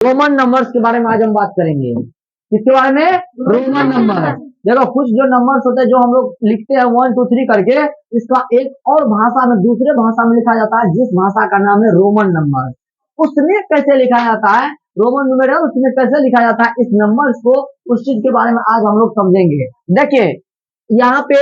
Roman numbers के बारे में आज हम बात करेंगे। किसके बारे में? Roman number. देखो कुछ जो नंबर्स होते हैं जो हम लोग लिखते हैं 1 2 3 करके, इसका एक और भाषा में, दूसरे भाषा में लिखा जाता है, जिस भाषा का नाम है रोमन नंबर। उसमें कैसे लिखा जाता है रोमन न्यूमेरल, उसमें कैसे लिखा जाता है इस नंबर्स को, उस चीज के बारे में आज हम लोग समझेंगे। देखिए यहाँ पे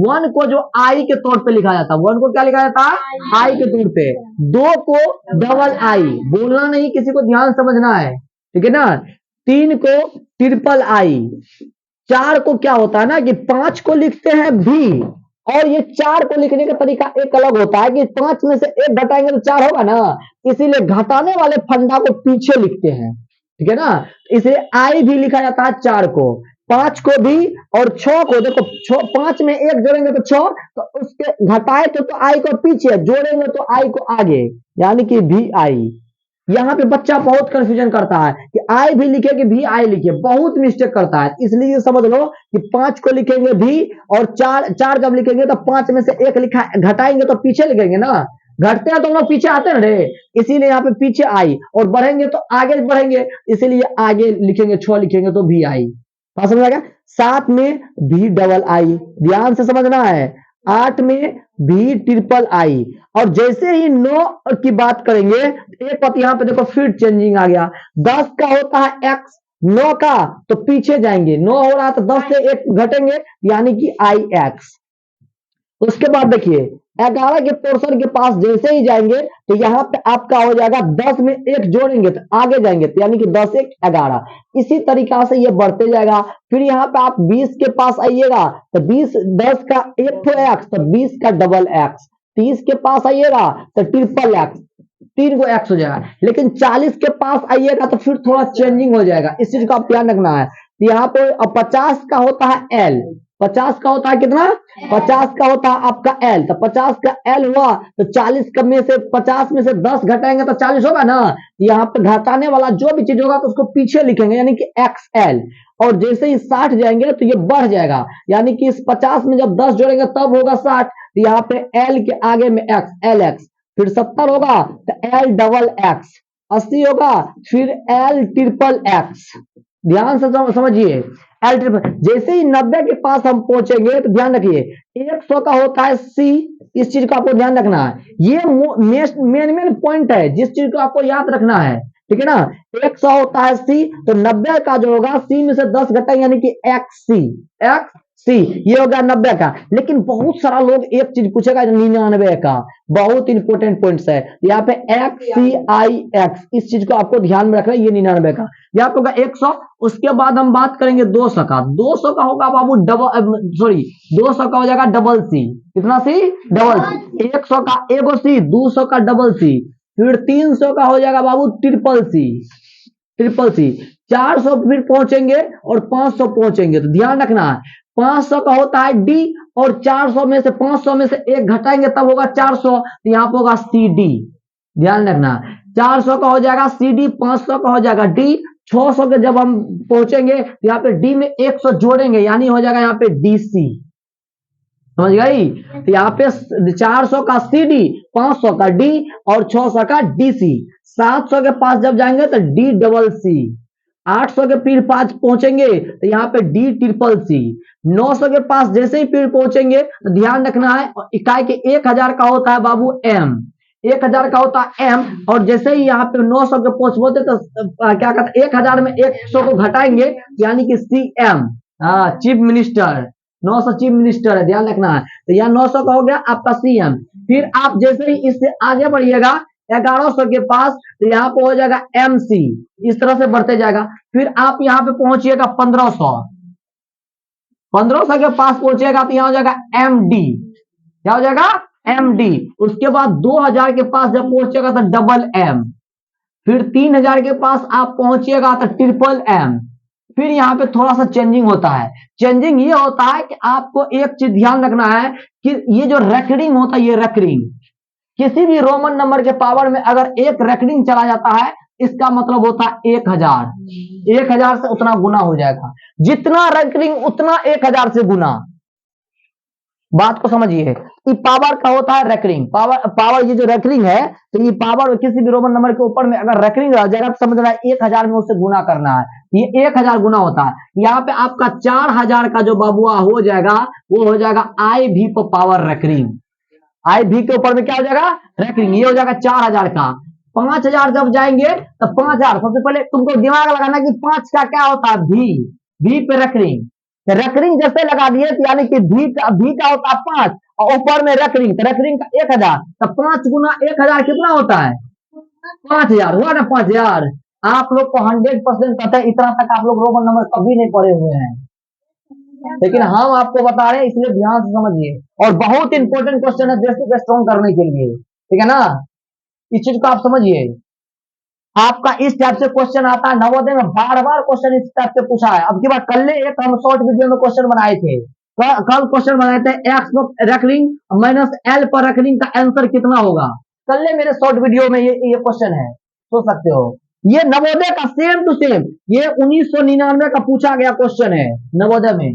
1 को जो आई के तौर पे लिखा जाता है, 1 को क्या लिखा जाता है? आई के तौर पे। 2 को डबल आई, बोलना नहीं, किसी को ध्यान समझना है, ठीक है ना। 3 को ट्रिपल आई। 4 को क्या होता है ना कि 5 को लिखते हैं भी, और ये 4 को लिखने का तरीका एक अलग होता है कि 5 में से 1 घटाएंगे तो 4 होगा ना, इसीलिए घटाने वाले फंडा को पीछे लिखते हैं, ठीक है ना। इसलिए आई भी लिखा जाता है 4 को, 5 को भी, और 6 को। देखो 5 में 1 जोड़ेंगे तो 6, तो उसके घटाए तो आई को पीछे, जोड़ेंगे तो आई को आगे, यानी कि भी आई। यहाँ पे बच्चा बहुत कंफ्यूजन करता है कि आई भी लिखे कि भी आई लिखे, बहुत मिस्टेक करता है। इसलिए समझ लो कि 5 को लिखेंगे भी, और 4 जब लिखेंगे तो 5 में से 1 लिखा, घटाएंगे तो पीछे लिखेंगे ना, घटते हैं तो हम लोग पीछे आते हैं रे, इसीलिए यहाँ पे पीछे आई, और बढ़ेंगे तो आगे बढ़ेंगे, इसीलिए आगे लिखेंगे, 6 लिखेंगे तो भी आई। समझ आ गया? 7 में भी डबल आई, ध्यान से समझना है। 8 में भी ट्रिपल आई, और जैसे ही 9 की बात करेंगे, एक बात यहाँ पे देखो फिर चेंजिंग आ गया। 10 का होता है एक्स, 9 का तो पीछे जाएंगे, 9 हो रहा तो 10 से 1 घटेंगे, यानी कि आई एक्स। उसके बाद देखिए 11 के पोर्शन के पास जैसे ही जाएंगे तो यहाँ पे आपका हो जाएगा 10 में 1 जोड़ेंगे तो आगे जाएंगे, तो यानी कि 10 1 11। इसी तरीका से ये बढ़ते जाएगा। फिर यहाँ पे आप 20 के पास आइएगा तो 20, 10 का 1 तो एक्स, तो 20 का डबल एक्स। 30 के पास आइएगा तो ट्रिपल एक्स, 3 को एक्स हो जाएगा। लेकिन 40 के पास आइएगा तो फिर थोड़ा चेंजिंग हो जाएगा, इस चीज का आप ध्यान रखना है। यहाँ पे 50 का होता है एल, 50 का होता है कितना? 50 का होता है आपका एल, तो 50 का एल हुआ तो 40 का में से 50 में से 10 घटाएंगे तो 40 होगा ना। यहाँ पे घटाने वाला जो भी चीज होगा तो उसको पीछे लिखेंगे, यानी कि एक्स एल। और जैसे ही 60 जाएंगे तो ये बढ़ जाएगा, यानी कि इस 50 में जब 10 जोड़ेंगे तब होगा 60, तो यहाँ पे एल के आगे में एक्स, एल एक्स। फिर 70 होगा तो एल डबल एक्स, 80 होगा फिर एल ट्रिपल एक्स। ध्यान से समझिए, एल ट्रिपल। जैसे ही 90 के पास हम पहुंचेंगे तो ध्यान रखिए 100 का होता है सी, इस चीज को आपको ध्यान रखना है। ये मेन पॉइंट है जिस चीज को आपको याद रखना है, ठीक है ना। 100 होता है सी, तो 90 का जो होगा सी में से 10 घटाएंगे, यानी कि एक्स सी, एक्स सी, ये हो गया 90 का। लेकिन बहुत सारा लोग एक चीज पूछेगा 99 का, बहुत इंपॉर्टेंट पॉइंट्स है यहाँ पे, एक्स सी आई एक्स, इस चीज को आपको ध्यान में रखना है। ये 99 का, यहाँ पे होगा 100। उसके बाद हम बात करेंगे 200 का। 200 का होगा बाबू डबल, सॉरी 200 का हो जाएगा डबल सी। कितना सी? Double C. 100 का एगो सी, 200 का डबल सी, फिर 300 का हो जाएगा बाबू ट्रिपल सी, ट्रिपल सी। 400 फिर पहुंचेंगे और 500 पहुंचेंगे, तो ध्यान रखना है 500 का होता है डी, और 400 में से 500 में से 1 घटाएंगे तब होगा 400, तो यहाँ पे होगा सी डी। ध्यान रखना 400 का हो जाएगा सी डी, 500 का हो जाएगा डी। 600 के जब हम पहुंचेंगे तो यहाँ पे डी में 100 जोड़ेंगे, यानी हो जाएगा यहाँ पे डीसी। समझ गई? तो यहाँ पे 400 का सी डी, 500 का डी और 600 का डीसी। 700 के पास जब जाएंगे तो डी डबल सी। 800 के फिर पास पहुंचेंगे तो यहाँ पे डी ट्रिपल सी। 900 के पास जैसे ही फिर पहुंचेंगे तो ध्यान रखना है इकाई के 1000 का होता है बाबू एम, 1000 का होता है एम। और जैसे ही यहाँ पे 900 के पहुंचते तो क्या कहते हैं 1000 में 100 को घटाएंगे, यानी कि C M, chief minister. 900 chief minister है, ध्यान रखना है। तो यहाँ 900 का हो गया आपका सीएम। फिर आप जैसे ही इससे आगे बढ़िएगा 1100 के पास, तो यहाँ पे हो जाएगा एमसी, इस तरह से बढ़ते जाएगा। फिर आप यहाँ पे पहुंचिएगा 1500, 1500 के पास पहुंचेगा तो यहाँ हो जाएगा एमडी, क्या हो जाएगा? एमडी। उसके बाद 2000 के पास जब पहुंचेगा तो डबल एम। फिर 3000 के पास आप पहुंचिएगा तो ट्रिपल एम। फिर यहाँ पे थोड़ा सा चेंजिंग होता है। चेंजिंग ये होता है कि आपको एक चीज ध्यान रखना है कि ये जो रेकरिंग होता है, ये रेकरिंग किसी भी रोमन नंबर के पावर में अगर एक रेकरिंग चला जाता है, इसका मतलब होता है 1000। 1000 से उतना गुना हो जाएगा, जितना रेकरिंग उतना 1000 से गुना। बात को समझिए। ये पावर का होता है रेकरिंग, पावर ये जो रेकरिंग है, तो ये पावर किसी भी रोमन नंबर के ऊपर में अगर रेकरिंग रह जाएगा तो समझना 1000 में उससे गुना करना है, ये 1000 गुना होता है। यहाँ पे आपका 4000 का जो बबुआ हो जाएगा वो हो जाएगा आई भी पावर रेकरिंग। आई भी के ऊपर में क्या हो जाएगा, रेकरिंग, ये हो जाएगा 4000 का। 5000 जब जाएंगे तो 5000, सबसे पहले तुमको दिमाग लगाना कि 5 का क्या होता है, भी पे रेकरिंग। रेकरिंग जैसे लगा दिए तो यानी कि भी का होता है 5 और ऊपर में रेकरिंग, तो रेकरिंग का 1000, तो 5 गुना 1000 कितना होता है, 5000 हुआ ना। 5000 आप लोग को 100% पता है, इतना तक आप लोग रोमन नंबर कभी नहीं पढ़े हुए हैं, लेकिन हम आपको बता रहे हैं इसलिए ध्यान से समझिए। और बहुत इंपॉर्टेंट क्वेश्चन है बेसिक स्ट्रॉन्ग करने के लिए, ठीक है ना, इस चीज को आप समझिए। आपका इस टाइप से क्वेश्चन आता है नवोदय में, बार बार क्वेश्चन इस टाइप से पूछा है। अब की बात, कल एक हम शॉर्ट वीडियो में क्वेश्चन बनाए थे, कल क्वेश्चन बनाए थे एक्स पर रेकरिंग माइनस एल पर रेकरिंग का आंसर कितना होगा, कल मेरे शॉर्ट वीडियो में ये क्वेश्चन है, सोच सकते हो। ये नवोदय का सेम टू सेम, ये 1999 का पूछा गया क्वेश्चन है नवोदय में।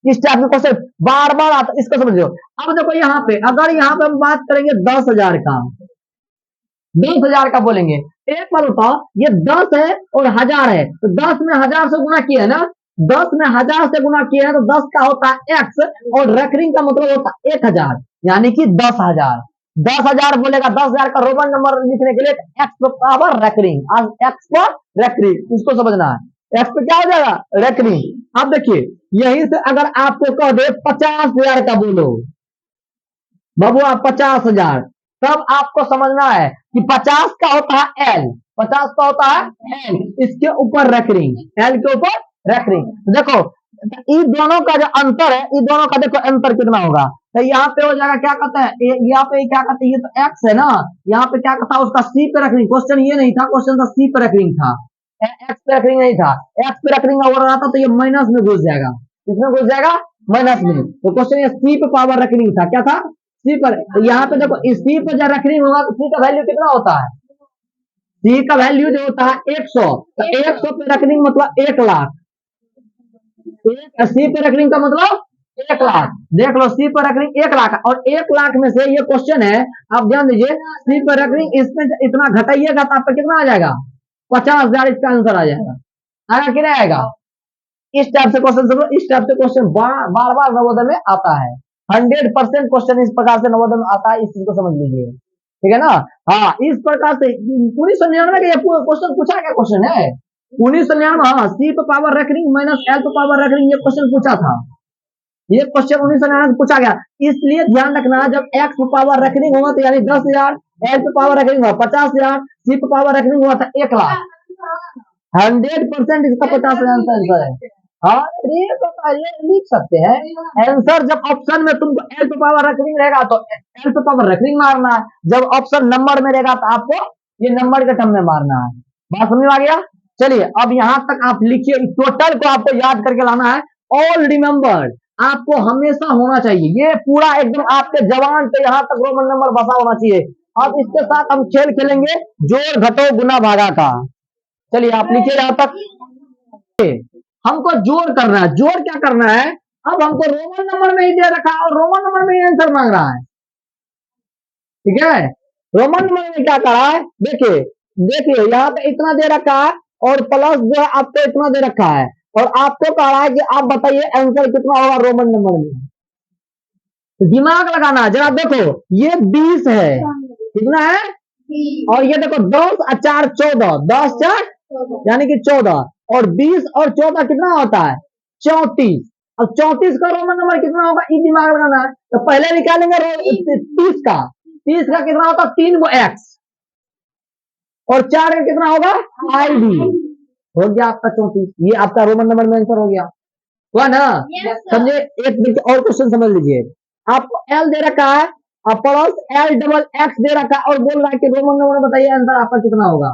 इस टाइप के क्वेश्चन बार बार आता, इसको समझ लो। अब देखो यहाँ पे, अगर यहाँ पे हम बात करेंगे 10,000 का, 10,000 का बोलेंगे, एक बार बताओ, ये 10 है और 1000 है, तो 10 में 1000 से गुना किया है ना, 10 में 1000 से गुना किया है तो 10 का होता है एक्स, और रेकरिंग का मतलब होता है 1000, यानी कि 10,000। 10,000 बोलेगा, 10,000 का रोमन नंबर लिखने के लिए एक्स पावर रेकरिंग, एक्स पर रेकरिंग, इसको समझना है। एक्स पे क्या हो जाएगा, रेकरिंग। अब देखिए, यहीं से अगर आपको कह दे 50,000 का बोलो बबुआ, 50,000, तब आपको समझना है कि 50 का होता है एल, 50 का होता है एल, इसके ऊपर रेकरिंग, एल के ऊपर रेकरिंग। देखो इन दोनों का जो अंतर है, इन दोनों का देखो अंतर कितना होगा, तो यहाँ पे हो जाएगा क्या कहते हैं, यहाँ पे क्या कहते हैं, ये तो एक्स है ना, यहाँ पे क्या कहता है उसका सी पे रेकरिंग। क्वेश्चन ये नहीं था, क्वेश्चन था सी पे रेकरिंग था, एक्स पे रेकरिंग नहीं था। एक्स पे रेकरिंग हो रहा था तो ये माइनस में घुस जाएगा, किसमें घुस जाएगा, माइनस में। तो क्वेश्चन ये सी पे पावर रेकरिंग था, क्या था, सी पर। तो यहाँ पे देखो इस सी पर जब रेकरिंग होगा तो सी का वैल्यू कितना होता है, सी का वैल्यू जो होता है 100, तो 100 पे रेकरिंग मतलब 1,00,000, सी पे रेकरिंग का मतलब 1,00,000। देख लो सी पर रेकरिंग 1,00,000, और 1,00,000 में से ये क्वेश्चन है, आप ध्यान दीजिए, सी पर रेकरिंग इसमें इतना घटाइएगा तो आपका कितना आ जाएगा, 50,000 इसका आंसर आ जाएगा, आएगा कि नहीं आएगा। इस टाइप से क्वेश्चन समझो, इस टाइप से क्वेश्चन बार बार नवोदय में आता है, 100% क्वेश्चन इस प्रकार से नवोदय में आता है, इस चीज को समझ लीजिए, ठीक है ना। हाँ, इस प्रकार से 1999 का ये क्वेश्चन पूछा गया क्वेश्चन है, 1999, हाँ, सी पे पावर रेकरिंग माइनस एल पे पावर रेकरिंग, ये क्वेश्चन पूछा था, ये क्वेश्चन 1999 में पूछा गया। इसलिए ध्यान रखना, जब एक्स पे पावर रेकरिंग होगा तो यानी 10,000, एल पे पावर रेकरिंग होगा 50,000, सी पे पावर रेकरिंग हुआ था 1,00,000, 100% इसका 50,000 आंसर है। हाँ, ये तो पहले लिख सकते हैं आंसर। जब ऑप्शन में तुमको एल पे पावर रेकरिंग रहेगा तो एल पे पावर रेकरिंग मारना है, जब ऑप्शन नंबर में रहेगा तो आपको ये नंबर के टर्म में मारना है। बात समझ में आ गया। चलिए अब यहां तक आप लिखिए, टोटल को आपको याद करके लाना है। ऑल रिमेंबर आपको हमेशा होना चाहिए, ये पूरा एकदम आपके जवान पे यहाँ तक रोमन नंबर बसा होना चाहिए। अब इसके साथ हम खेल खेलेंगे जोड़ घटो गुना भागा का। चलिए आप लिखिए यहां तक, हमको जोड़ करना है। जोड़ क्या करना है, अब हमको रोमन नंबर में ही दे रखा है और रोमन नंबर में ही आंसर मांग रहा है, ठीक है। रोमन नंबर में क्या करा है, देखिए देखिए यहाँ पे इतना दे रखा है और प्लस जो है आपको इतना दे रखा है, और आपको कह रहा है कि आप बताइए आंसर कितना होगा रोमन नंबर में। तो दिमाग लगाना है जरा, देखो ये 20 है, कितना है, और ये देखो 10 और 4 14, 10 4 यानी कि 14, और 20 और 14 कितना होता है 34। अब 34 का रोमन नंबर कितना होगा, ये दिमाग लगाना है। तो पहले निकालेंगे 30 का, 30 का कितना होता है 3 गो एक्स, और 4 का कितना होगा आई डी, हो गया आपका 34। ये आपका रोमन नंबर में आंसर हो गया, हुआ ना। समझे, एक और क्वेश्चन समझ लीजिए। आपको एल दे रखा है और प्लस एल डबल एक्स दे रखा है, और बोल रहा है कि रोमन नंबर बताइए आंसर आपका कितना होगा।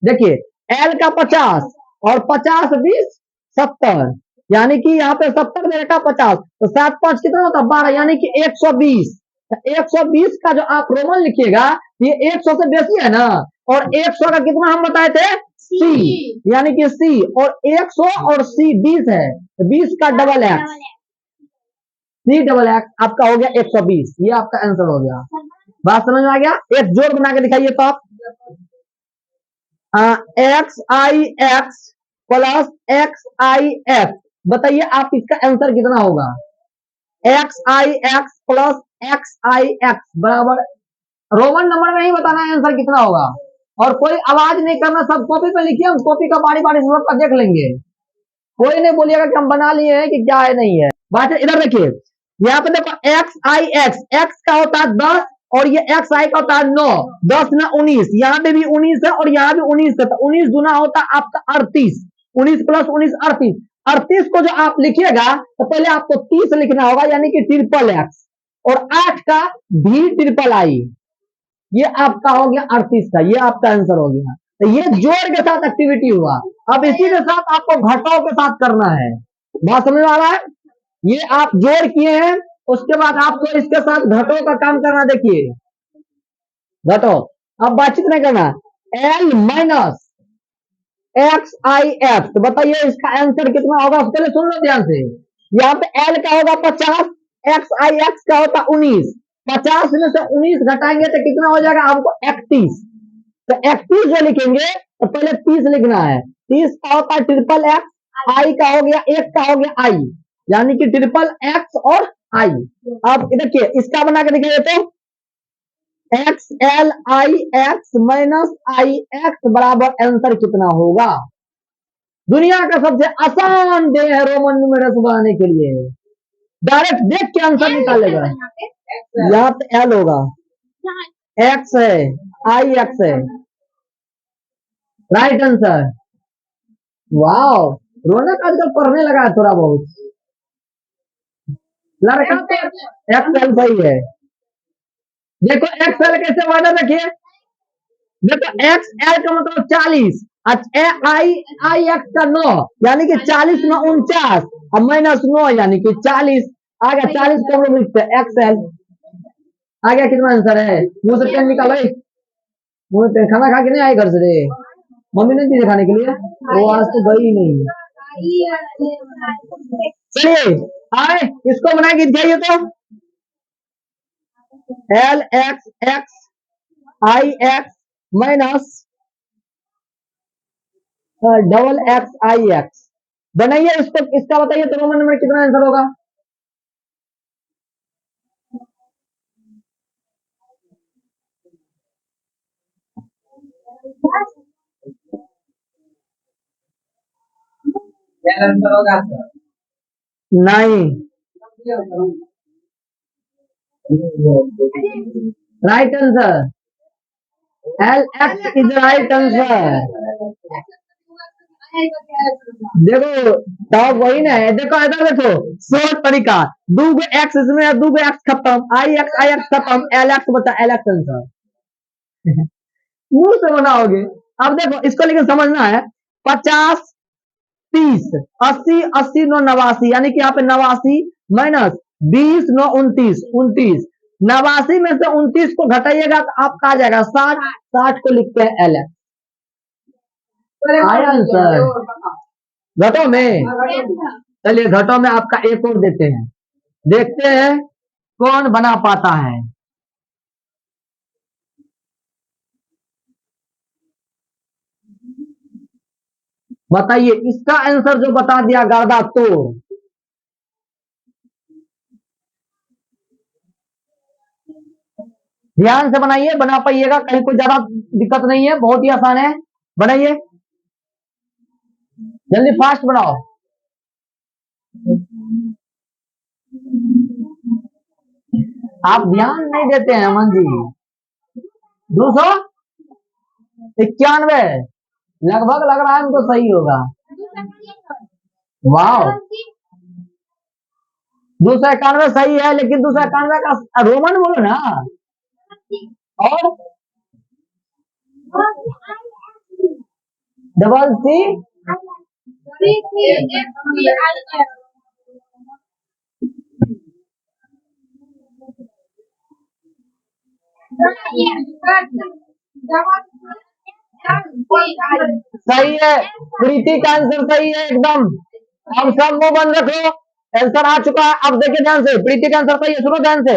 देखिए एल का 50 और 50 20 70, यानी कि यहाँ पे 70 दे रखा 50, तो 7 5 कितना होता है 12, यानी कि 120। 120 का जो आप रोमन लिखिएगा ये 100 से बेसी है ना, और 100 का कितना हम बताए थे सी, यानी कि सी, और 100 और सी 20 है, 20 का double X, C double X आपका हो गया 120। ये आपका आंसर हो गया। बात समझ में आ गया। एक जोड़ बना के दिखाइए तो आप, एक्स आई एक्स प्लस एक्स आई एक्स, बताइए आप इसका आंसर कितना होगा। एक्स आई एक्स प्लस एक्स आई एक्स बराबर, रोमन नंबर में ही बताना है आंसर कितना होगा, और कोई आवाज नहीं करना, सब कॉपी पे लिखिए, हम कॉपी का बारी बारी से का देख लेंगे। कोई नहीं बोलिएगा कि हम बना लिए हैं कि क्या है नहीं है। बात इधर देखिए, यहाँ पे देखो एक्स आई एक्स, एक्स का होता है 10 और ये एक्स आई का होता है 9, 10 में 19, यहाँ पे भी 19 है और यहाँ भी 19 है, तो 19 गुना होता है आपका 38, 19 प्लस 19 38। 38 को जो आप लिखिएगा तो पहले आपको 30 लिखना होगा, यानी कि ट्रिपल एक्स, और 8 का भी ट्रिपल आई, ये आपका हो गया 38 का, ये आपका आंसर हो गया। तो ये जोड़ के साथ एक्टिविटी हुआ। अब इसी के साथ आपको घटाव के साथ करना है। बात समझ में आ रहा है। ये आप जोड़ किए हैं, उसके बाद आपको इसके साथ घटो का काम करना। देखिए घटो, अब बातचीत नहीं करना। एल माइनस एक्स आई एक्स, तो बताइए इसका आंसर कितना होगा। पहले सुन लो ध्यान से, यहाँ पे एल का होगा 50, एक्स आई एक्स का होता 19, 50 में से 19 घटाएंगे तो कितना हो जाएगा हमको 31। तो 31 जो लिखेंगे तो पहले 30 लिखना है। 30 का होता है ट्रिपल एक्स, आई का हो गया, एक का हो गया आई, यानी कि ट्रिपल एक्स और आई। अब देखिए इसका बना के देखिए तो x L I x minus I x बराबर आंसर कितना होगा। दुनिया का सबसे आसान डे है रोमन न्यूमेरल्स बनाने के लिए, डायरेक्ट देख के आंसर निकालेगा। यहाँ पे एल होगा, एक्स है, आई एक्स है, राइट आंसर। वाह, रौनक आजकल पढ़ने लगा है थोड़ा बहुत, लड़का तो एक्सएल सही है। देखो एक्सएल कैसे वर्ड रखिए, देखो एक्स एल का मतलब 40, आई आई एक्स का 9, यानी कि 40 में 49 और माइनस 9 यानी कि 40 आ गया। 40 को हम लोग लिखते हैं एक्सएल। आ गया कितना आंसर है। मुंह से पेन निकालो, मुंह से खाना खा के नहीं आए घर से, मम्मी ने दी खाने के लिए, वो आज तो गई नहीं। चलिए आए इसको बना के दिखाइए तो, एल एक्स एक्स आई एक्स माइनस डबल एक्स आई एक्स, बनाइए इसको, इसका बताइए तो रोमन नंबर कितना आंसर होगा। क्या आंसर होगा नहीं, right answer L x is right answer. देखो तब वही ना है, देखो इधर देखो, शॉर्ट तरीका, दो एक्स इसमें है, दो एक्स खत्म, आई एक्स खत्म, एल एक्स बचा, एल एक्स आंसर। मुंह से बनाओगे। अब देखो इसको लेकिन समझना है, 50 30 80 80 9 89, यानी कि यहाँ पे 89 माइनस 20 9 29 29, 89 में से 29 को घटाइएगा तो आपका आ जाएगा 60, 60 को लिखते हैं एल एक्स। आया आंसर घटों में। चलिए घटों में आपका एक और देते हैं, देखते हैं कौन बना पाता है। बताइए इसका आंसर जो बता दिया गर्दा तो, ध्यान से बनाइए, बना पाइएगा, कहीं कोई ज्यादा दिक्कत नहीं है, बहुत ही आसान है, बनाइए जल्दी फास्ट बनाओ। आप ध्यान नहीं देते हैं अमन जी। 291 लगभग लग रहा है हमको सही होगा। वाह 291 सही है, लेकिन 291 का रोमन बोलो ना। और डबल सी सही है, प्रीति का आंसर सही है एकदम। अब सब मुंह बंद रखो, आंसर आ चुका है। अब देखिए ध्यान से, प्रीति का आंसर सही है, सुनो ध्यान से।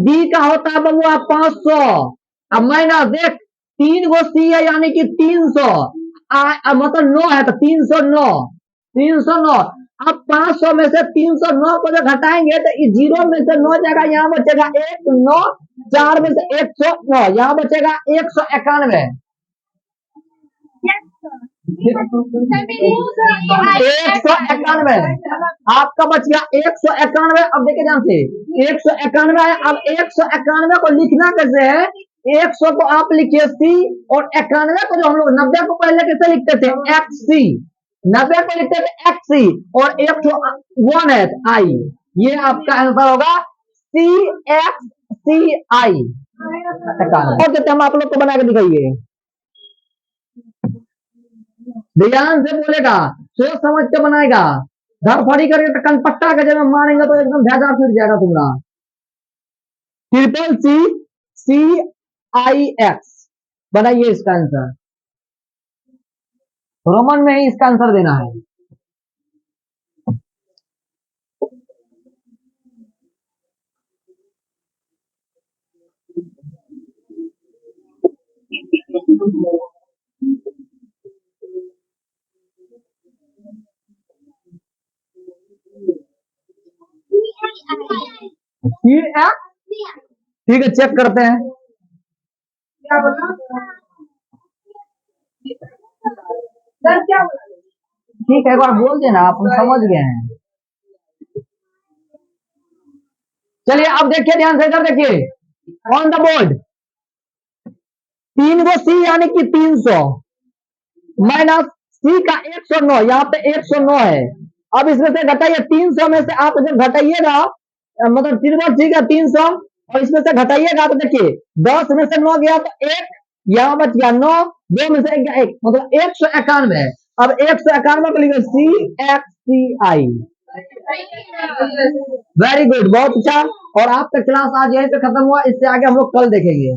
डी का होता है बबुआ 500। अब माइनस देख, 3 गो सी है यानी कि 300, मतलब 9 है तो 309, 309। अब 500 में से 309 को जब घटाएंगे तो इस जीरो में से 9 जाएगा, यहाँ बचेगा 1, 9, 4 में से 109, यहाँ बचेगा 191। 191 आपका बच गया 191। अब देखिए ध्यान से, 191 है। अब 191 को लिखना कैसे है? 100 को आप लिखिए सी, और 91 को जो हम लोग 90 को पहले कैसे लिखते थे? एक्स सी। 90 को लिखते थे एक्स सी, और 1 है आई। ये आपका आंसर होगा सी एक्स सी आई। और देते हम आप लोग को बना के दिखाइए, ध्यान से बोलेगा, सोच समझ के बनाएगा। धरफड़ी करके तो कनपट्टा के जब मारेंगे तो एकदम भेजा फिर जाएगा तुम्हारा। ट्रिपल सी सी आई एक्स बनाइए इसका आंसर। रोमन में ही इसका आंसर देना है। ठीक है, चेक करते हैं। ठीक है, एक बार बोल देना, आप समझ गए हैं। चलिए अब देखिए ध्यान से, इधर देखिए ऑन द बोर्ड। 3 गो सी यानी कि 300 माइनस सी का 109, यहाँ पे 109 है। अब इसमें से घटाइए, 300 में से आप जब घटाइएगा, मतलब 3 गो सी का 300, और इसमें से घटाइएगा तो देखिए 10 में से 9 गया तो 1, यहाँ बच गया 9, 2 में से 1, मतलब 191। अब 191 को लिखिए सी एक्स सी आई। वेरी गुड, बहुत अच्छा। और आपका क्लास आज यहीं पे खत्म हुआ, इससे आगे हम लोग कल देखेंगे।